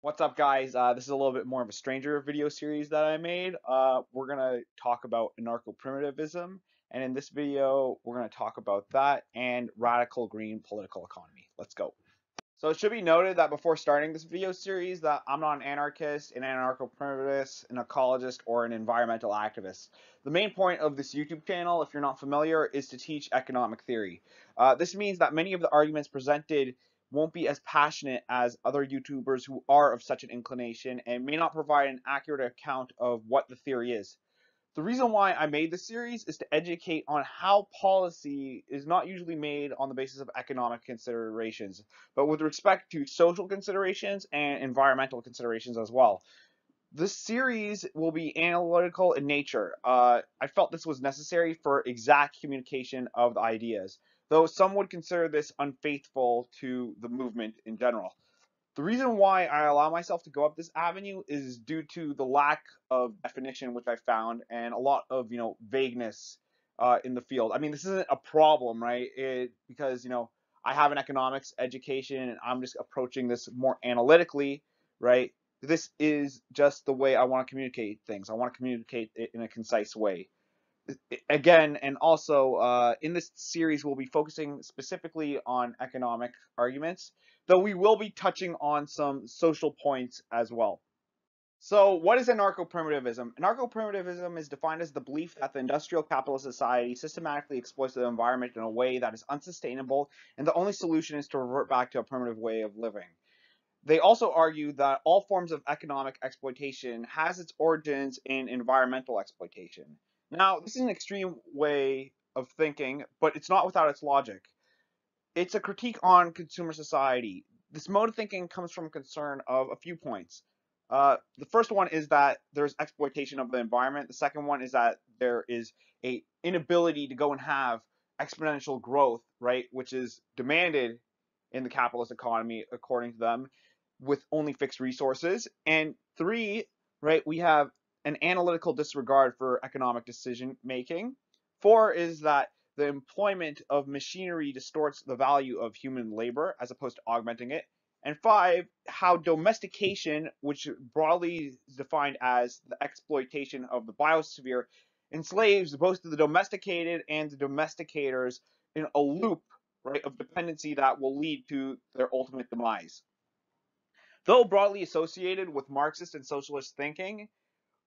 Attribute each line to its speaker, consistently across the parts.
Speaker 1: What's up, guys? This is a little bit more of a stranger video series that I made. We're gonna talk about anarcho-primitivism, and in this video, we're gonna talk about that and radical green political economy. Let's go. So it should be noted that before starting this video series that I'm not an anarchist, an anarcho-primitivist, an ecologist, or an environmental activist. The main point of this YouTube channel, if you're not familiar, is to teach economic theory. This means that many of the arguments presented won't be as passionate as other YouTubers who are of such an inclination and may not provide an accurate account of what the theory is. The reason why I made this series is to educate on how policy is not usually made on the basis of economic considerations, but with respect to social considerations and environmental considerations as well. This series will be analytical in nature. I felt this was necessary for exact communication of the ideas, though some would consider this unfaithful to the movement in general. The reason why I allow myself to go up this avenue is due to the lack of definition which I found and a lot of vagueness in the field. I mean, this isn't a problem, right? Because I have an economics education and I'm just approaching this more analytically, right? This is just the way I want to communicate things. I want to communicate it in a concise way. Again, and also in this series, we'll be focusing specifically on economic arguments, though we will be touching on some social points as well. So, what is anarcho-primitivism? Anarcho-primitivism is defined as the belief that the industrial capitalist society systematically exploits the environment in a way that is unsustainable, and the only solution is to revert back to a primitive way of living. They also argue that all forms of economic exploitation has its origins in environmental exploitation. Now, this is an extreme way of thinking, but it's not without its logic. It's a critique on consumer society. This mode of thinking comes from concern of a few points. The first one is that there's exploitation of the environment. The second one is that there is a inability to go and have exponential growth, right, which is demanded in the capitalist economy according to them, with only fixed resources. And three, right, we have an analytical disregard for economic decision making. Four is that the employment of machinery distorts the value of human labor as opposed to augmenting it. And five, how domestication, which broadly is defined as the exploitation of the biosphere, enslaves both the domesticated and the domesticators in a loop, right, of dependency that will lead to their ultimate demise. Though broadly associated with Marxist and socialist thinking,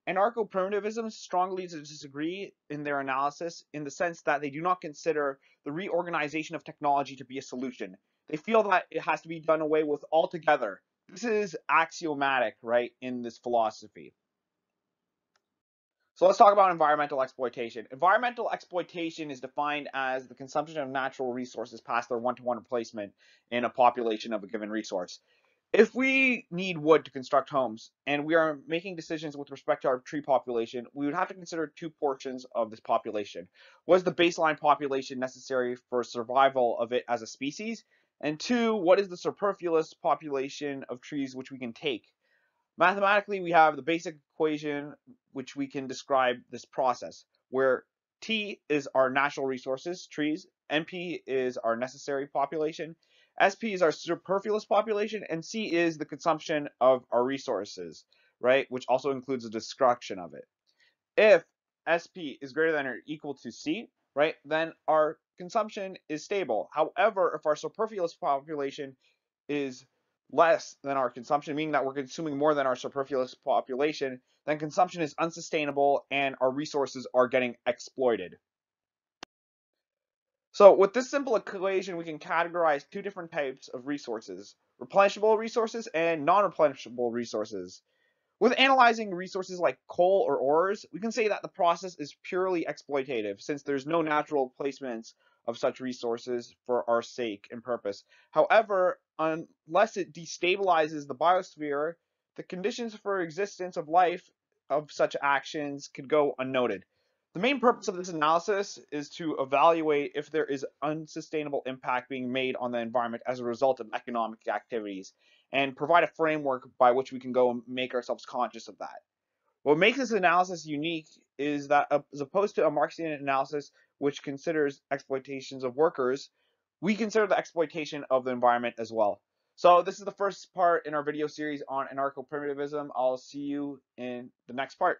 Speaker 1: anarcho-primitivism strongly disagree in their analysis in the sense that they do not consider the reorganization of technology to be a solution. They feel that it has to be done away with altogether. This is axiomatic, right, in this philosophy. So let's talk about environmental exploitation. Environmental exploitation is defined as the consumption of natural resources past their one-to-one replacement in a population of a given resource. If we need wood to construct homes and we are making decisions with respect to our tree population, we would have to consider two portions of this population. What is the baseline population necessary for survival of it as a species? And two, what is the superfluous population of trees which we can take? Mathematically, we have the basic equation which we can describe this process, where T is our natural resources, trees, NP is our necessary population, SP is our superfluous population, and C is the consumption of our resources, right? Which also includes the destruction of it. If SP is greater than or equal to C, right, then our consumption is stable. However, if our superfluous population is less than our consumption, meaning that we're consuming more than our superfluous population, then consumption is unsustainable and our resources are getting exploited. So with this simple equation, we can categorize two different types of resources: replenishable resources and non-replenishable resources. With analyzing resources like coal or ores, we can say that the process is purely exploitative since there's no natural replacements of such resources for our sake and purpose. However, unless it destabilizes the biosphere, the conditions for existence of life of such actions could go unnoted. The main purpose of this analysis is to evaluate if there is unsustainable impact being made on the environment as a result of economic activities and provide a framework by which we can go and make ourselves conscious of that. What makes this analysis unique is that as opposed to a Marxian analysis which considers exploitations of workers, we consider the exploitation of the environment as well. So this is the first part in our video series on anarcho-primitivism. I'll see you in the next part.